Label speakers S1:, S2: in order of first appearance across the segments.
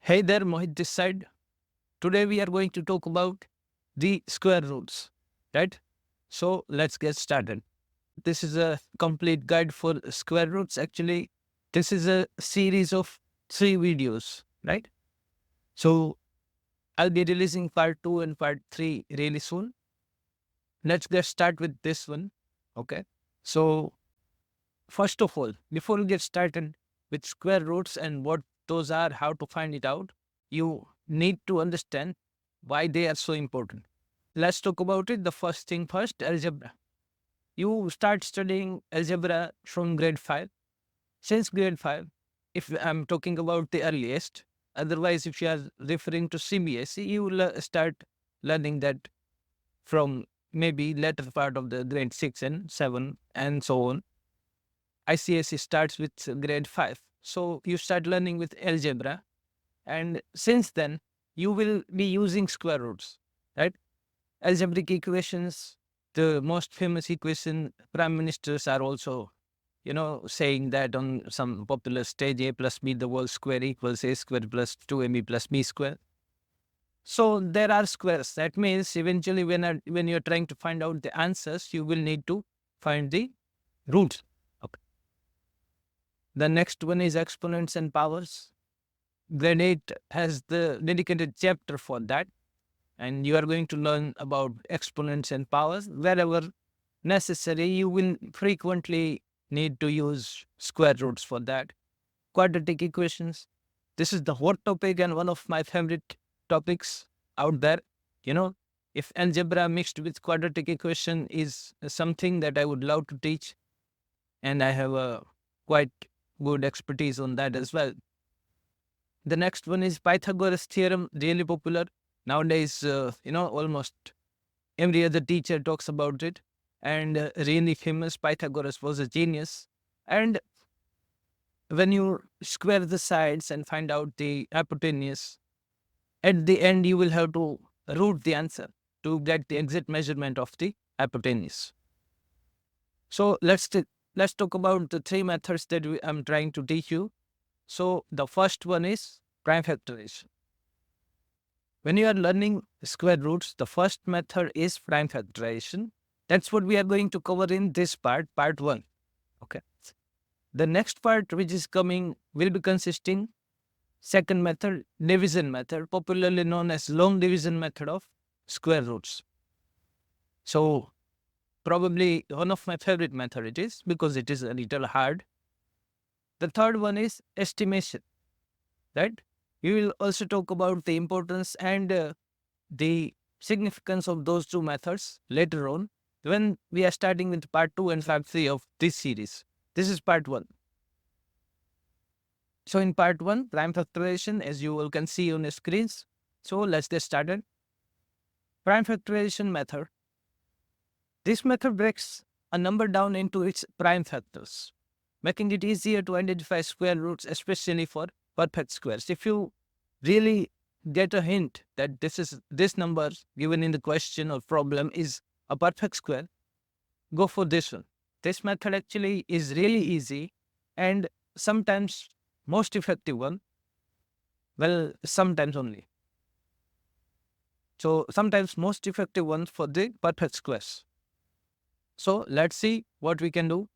S1: Hey there, Mohit this side. Today we are going to talk about the square roots, right? So let's get started. This is a complete guide for square roots. Actually, this is a series of 3 videos, right? So I'll be releasing part 2 and part 3 really soon. Let's get start with this one. Okay. So first of all, before we get started with square roots and what those are, how to find it out, you need to understand why they are so important. Let's talk about it. The first thing first, algebra. You start studying algebra from grade 5. Since grade 5, if I'm talking about the earliest, otherwise, if you are referring to CBSE, you will start learning that from maybe later part of the grade 6 and 7 and so on. ICSE starts with grade 5. So you start learning with algebra. And since then, you will be using square roots, right? Algebraic equations, the most famous equation, prime ministers are also, saying that on some popular stage, a plus b the whole square equals a square plus 2ab plus b square. So there are squares. That means eventually when you're trying to find out the answers, you will need to find the roots. Okay. The next one is exponents and powers. Grade 8 has the dedicated chapter for that. And you are going to learn about exponents and powers. Wherever necessary, you will frequently need to use square roots for that. Quadratic equations. This is the hot topic and one of my favorite topics out there. You know, if algebra mixed with quadratic equation is something that I would love to teach, and I have a quite good expertise on that as well. The next one is Pythagoras theorem, really popular nowadays. Almost every other teacher talks about it, and really famous. Pythagoras was a genius. And when you square the sides and find out the hypotenuse, at the end you will have to root the answer to get the exact measurement of the hypotenuse. So let's talk about the 3 methods that I'm trying to teach you. So the first one is prime factorization. When you are learning square roots, the first method is prime factorization. That's what we are going to cover in this part 1. Okay. The next part which is coming will be consisting second method, division method, popularly known as long division method of square roots. So probably one of my favorite method it is because it is a little hard. The third one is estimation, right? We will also talk about the importance and the significance of those 2 methods later on when we are starting with part 2 and part 3 of this series. This is part 1. So in part 1, prime factorization, as you all can see on the screens. So let's get started. Prime factorization method. This method breaks a number down into its prime factors, making it easier to identify square roots, especially for perfect squares. If you really get a hint that this number given in the question or problem is a perfect square, go for this one. This method actually is really easy and sometimes most effective one. Well, sometimes only. So sometimes most effective one for the perfect squares. So let's see what we can do.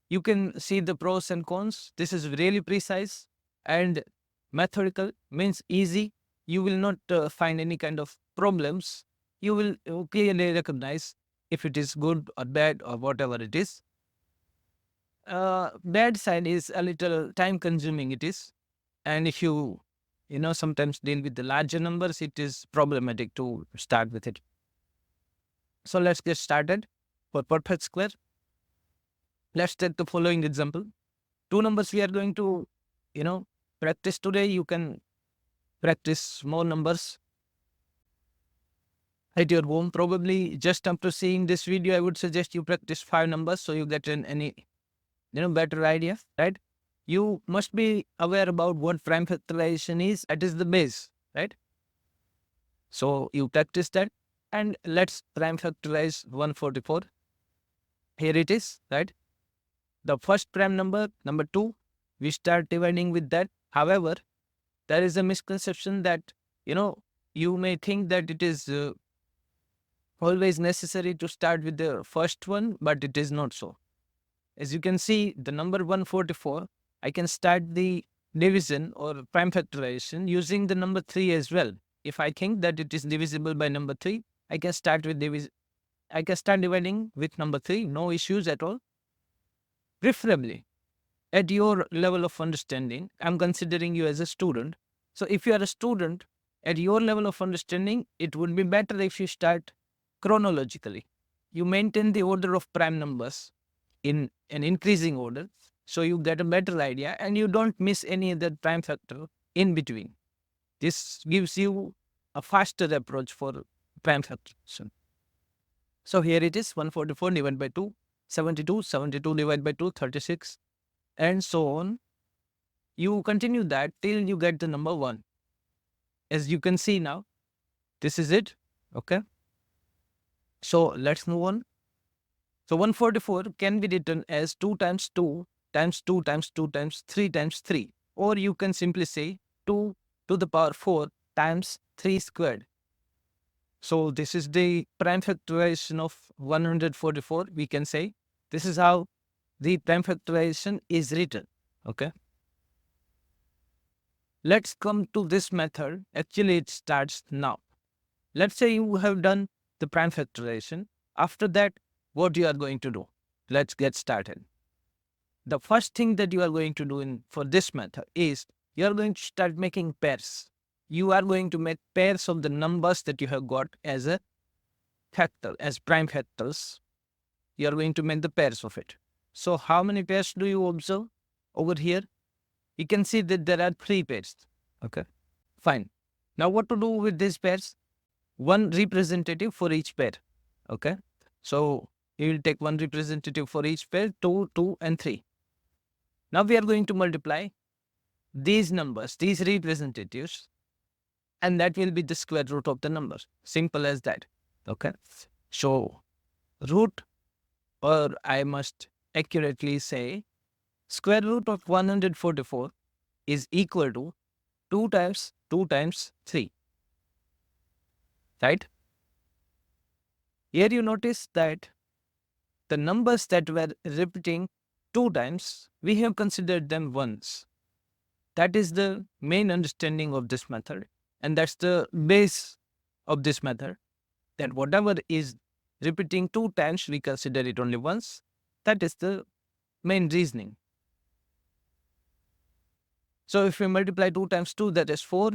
S1: You can see the pros and cons. This is really precise and methodical, means easy. You will not find any kind of problems. You will clearly recognize if it is good or bad or whatever it is. Bad side is a little time consuming it is. And if you sometimes deal with the larger numbers, it is problematic to start with it. So let's get started. For perfect square, let's take the following example. 2 numbers we are going to, practice today. You can practice small numbers at your home. Probably just after seeing this video, I would suggest you practice 5 numbers so you get any better idea, right? You must be aware about what prime factorization is. That is the base, right? So you practice that and let's prime factorize 144. Here it is, right? The first prime number, number 2, we start dividing with that. However, There is a misconception that, you may think that it is always necessary to start with the first one, but it is not so. As you can see, the number 144, I can start the division or prime factorization using the number 3 as well. If I think that it is divisible by number 3, I can start with I can start dividing with number 3, no issues at all. Preferably, at your level of understanding, I'm considering you as a student. So if you are a student, at your level of understanding, it would be better if you start chronologically. You maintain the order of prime numbers in an increasing order, so you get a better idea and you don't miss any other prime factor in between. This gives you a faster approach for prime factorization. So here it is 144 divided by 2, 72, 72 divided by 2, 36, and so on. You continue that till you get the number 1. As you can see now, this is it. Okay. So let's move on. So 144 can be written as 2 times 2 times 2 times 2 times 3 times 3. Or you can simply say 2 to the power 4 times 3 squared. So this is the prime factorization of 144. We can say this is how the prime factorization is written. Okay. Let's come to this method. Actually, it starts now. Let's say you have done the prime factorization. After that, what you are going to do? Let's get started. The first thing that you are going to do for this method is you are going to start making pairs. You are going to make pairs of the numbers that you have got as a factor, as prime factors. You are going to make the pairs of it. So how many pairs do you observe over here? You can see that there are 3 pairs. Okay, fine. Now what to do with these pairs? One representative for each pair. Okay, so you will take one representative for each pair, 2, 2, and 3. Now we are going to multiply these numbers, these representatives, and that will be the square root of the number. Simple as that. Okay, so root, or I must accurately say, square root of 144 is equal to 2 times 2 times 3. Right? Here you notice that the numbers that were repeating 2 times, we have considered them once. That is the main understanding of this method. And that's the base of this method. That whatever is repeating 2 times, we consider it only once. That is the main reasoning. So if we multiply 2 times 2, that is 4,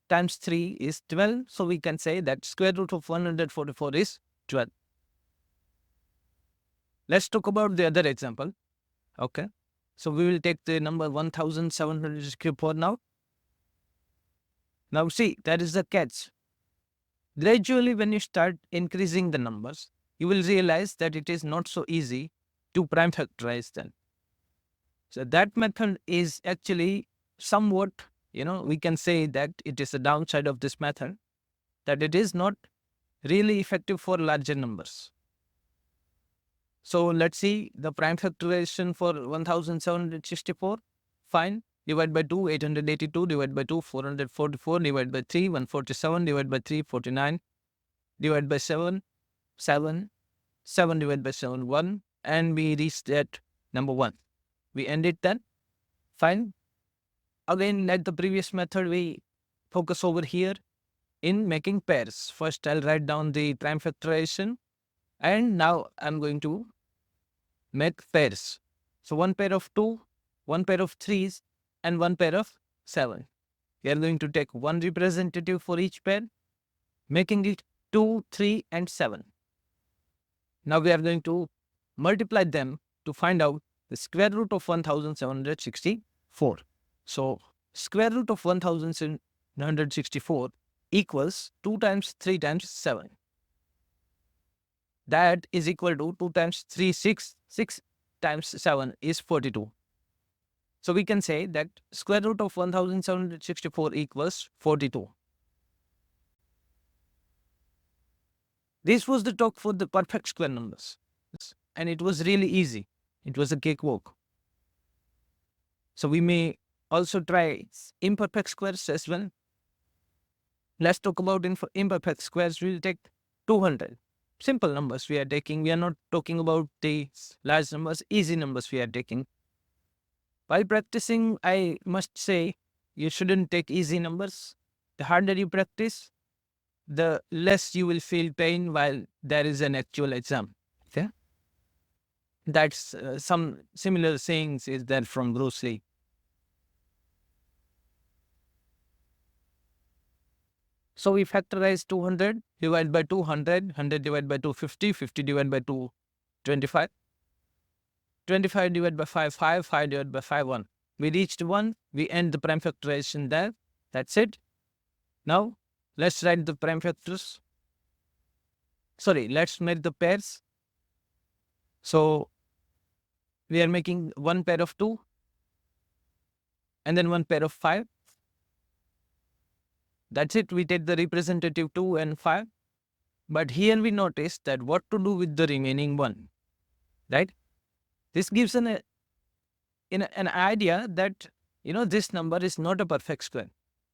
S1: times 3 is 12. So we can say that square root of 144 is 12. Let's talk about the other example. Okay. So we will take the number 1764 now. Now see, that is the catch. Gradually, when you start increasing the numbers, you will realize that it is not so easy to prime factorize them. So that method is actually somewhat, we can say that it is a downside of this method, that it is not really effective for larger numbers. So let's see the prime factorization for 1764. Fine. Divide by 2, 882. Divide by 2, 444. Divide by 3, 147. Divide by 3, 49. Divide by 7, 7. 7 divided by 7, 1. And we reached at number 1. We end it then. Fine. Again, like the previous method, we focus over here in making pairs. First, I'll write down the prime factorization. And now I'm going to make pairs. So one pair of 2, one pair of 3s, and one pair of 7. We are going to take one representative for each pair, making it 2, 3, and 7. Now we are going to multiply them to find out the square root of 1764. So square root of 1764 equals 2 times 3 times 7. That is equal to 2 times 3, 6. 6 times 7 is 42. So we can say that square root of 1764 equals 42. This was the talk for the perfect square numbers. And it was really easy. It was a cakewalk. So we may also try imperfect squares as well. Let's talk about imperfect squares. We'll take 200. Simple numbers we are taking. We are not talking about the large numbers, easy numbers we are taking. While practicing, I must say, you shouldn't take easy numbers. The harder you practice, the less you will feel pain while there is an actual exam. Okay? That's some similar sayings is there from Bruce Lee. So we factorize 200 divided by 200, 100 divided by 250, 50 divided by 225, 25 divided by 5, 5, 5 divided by 5, 1. We reached 1. We end the prime factorization there. That's it. Now, let's write the prime factors. Sorry, let's make the pairs. So, we are making one pair of 2 and then one pair of 5. That's it. We take the representative 2 and 5. But here we notice that what to do with the remaining 1, right? This gives an idea that, this number is not a perfect square.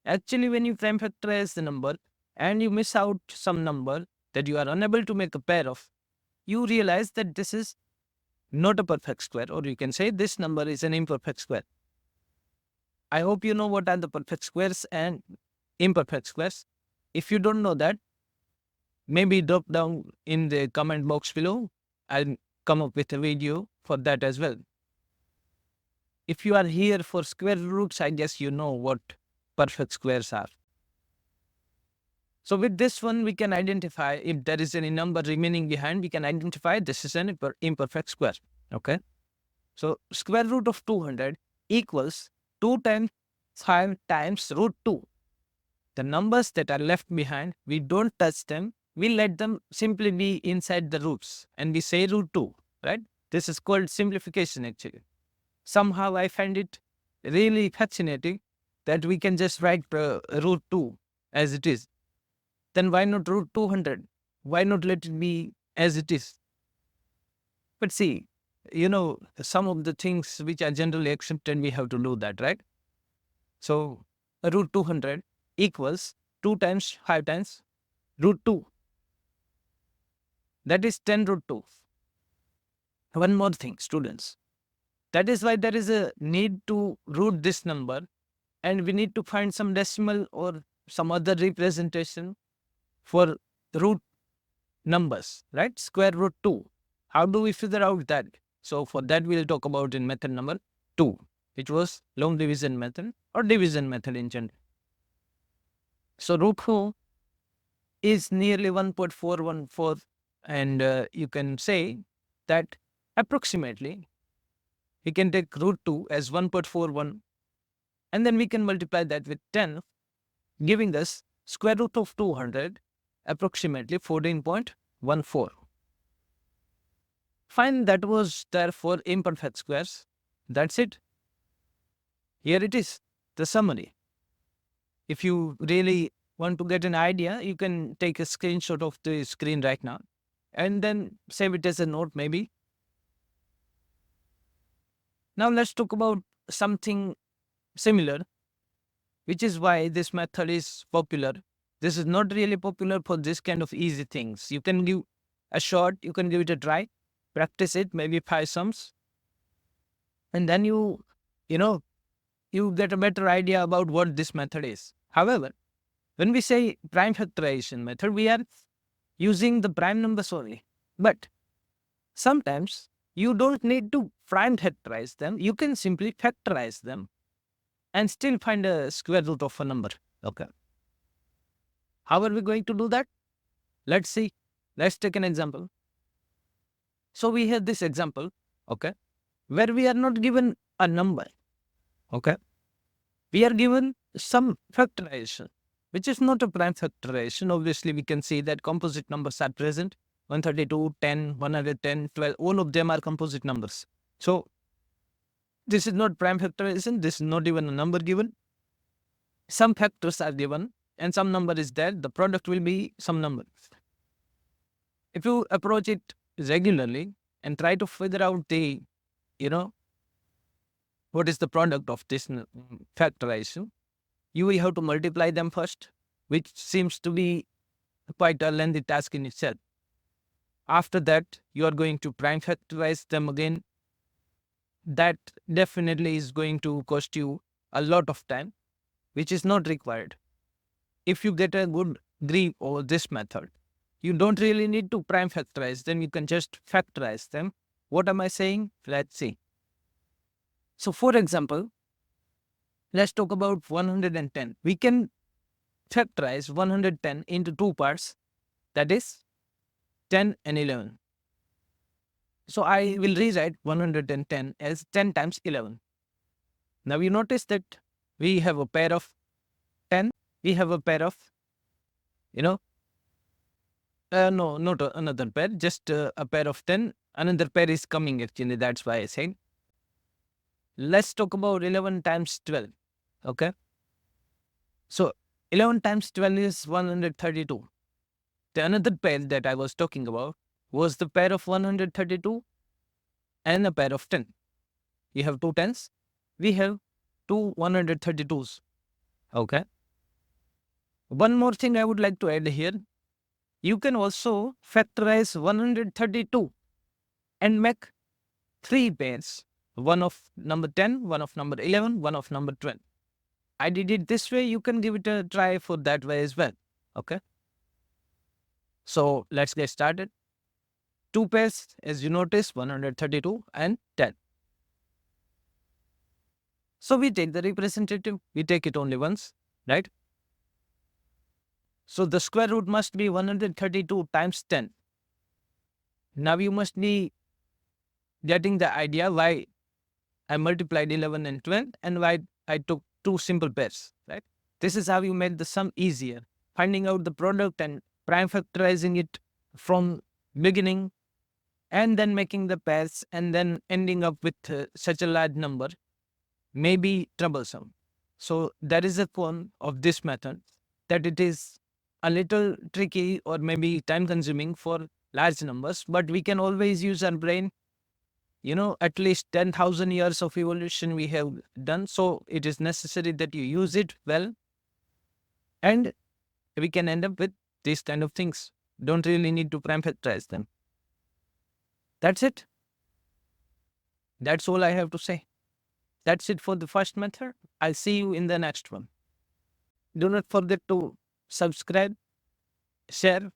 S1: Actually, when you prime factorize the number and you miss out some number that you are unable to make a pair of, you realize that this is not a perfect square, or you can say this number is an imperfect square. I hope you know what are the perfect squares and imperfect squares. If you don't know that, maybe drop down in the comment box below. I'll come up with a video for that as well. If you are here for square roots, I guess you know what perfect squares are. So with this one, we can identify if there is any number remaining behind, we can identify this is an imperfect square. Okay. So square root of 200 equals 2 times 5 times root 2. The numbers that are left behind, we don't touch them. We let them simply be inside the roots and we say root 2, right? This is called simplification actually. Somehow I find it really fascinating that we can just write root 2 as it is. Then why not root 200? Why not let it be as it is? But see, some of the things which are generally accepted, we have to do that, right? So root 200 equals 2 times 5 times root 2. That is 10 root 2. One more thing, students. That is why there is a need to root this number and we need to find some decimal or some other representation for root numbers, right? Square root 2. How do we figure out that? So for that, we'll talk about in method number 2, which was long division method or division method in general. So root 4 is nearly 1.414, and you can say that approximately we can take root 2 as 1.41 and then we can multiply that with 10, giving us square root of 200 approximately 14.14. Fine, that was there for imperfect squares. That's it. Here it is, the summary. If you really want to get an idea, you can take a screenshot of the screen right now and then save it as a note maybe. Now let's talk about something similar, which is why this method is popular. This is not really popular for this kind of easy things. You can give a shot, you can give it a try, practice it, maybe 5 sums, and then you get a better idea about what this method is. However, when we say prime factorization method, we are using the prime numbers only. But sometimes you don't need to prime factorize them. You can simply factorize them and still find a square root of a number. Okay. How are we going to do that? Let's see. Let's take an example. So we have this example, okay, where we are not given a number. Okay. We are given some factorization, which is not a prime factorization. Obviously, we can see that composite numbers are present. 132, 10, 110, 12, all of them are composite numbers. So this is not prime factorization. This is not even a number given. Some factors are given and some number is there. The product will be some number. If you approach it regularly and try to figure out the, what is the product of this factorization? You will have to multiply them first, which seems to be quite a lengthy task in itself. After that, you are going to prime factorize them again. That definitely is going to cost you a lot of time, which is not required. If you get a good grip over this method, you don't really need to prime factorize them. You can just factorize them. What am I saying? Let's see. So for example, let's talk about 110. We can factorize 110 into two parts, that is 10 and 11. So I will rewrite 110 as 10 times 11. Now you notice that we have a pair of 10, we have a pair of, no, not another pair, just a pair of 10. Another pair is coming actually, that's why I said. Let's talk about 11 times 12, okay? So 11 times 12 is 132. The another pair that I was talking about was the pair of 132 and a pair of 10. We have two tens, we have two 132s, okay? One more thing I would like to add here. You can also factorize 132 and make three pairs. One of number 10, one of number 11, one of number 12. I did it this way. You can give it a try for that way as well. Okay. So let's get started. Two pairs, as you notice, 132 and 10. So we take the representative. We take it only once, right? So the square root must be 132 times 10. Now you must be getting the idea why I multiplied 11 and 12 and why I took two simple pairs, right? This is how you make the sum easier. Finding out the product and prime factorizing it from beginning and then making the pairs and then ending up with such a large number may be troublesome. So that is the con of this method, that it is a little tricky or maybe time consuming for large numbers, but we can always use our brain. At least 10,000 years of evolution we have done. So it is necessary that you use it well, and we can end up with these kind of things. Don't really need to prime factorize them. That's it. That's all I have to say. That's it for the first method. I'll see you in the next one. Do not forget to subscribe, share,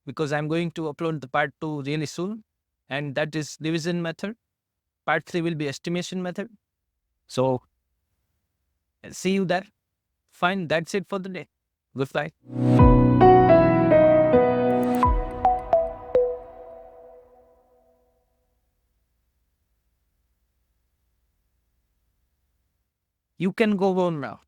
S1: because I'm going to upload the part 2 really soon. And that is division method. Part 3 will be estimation method. So see you there. Fine, that's it for the day. Goodbye. You can go on now.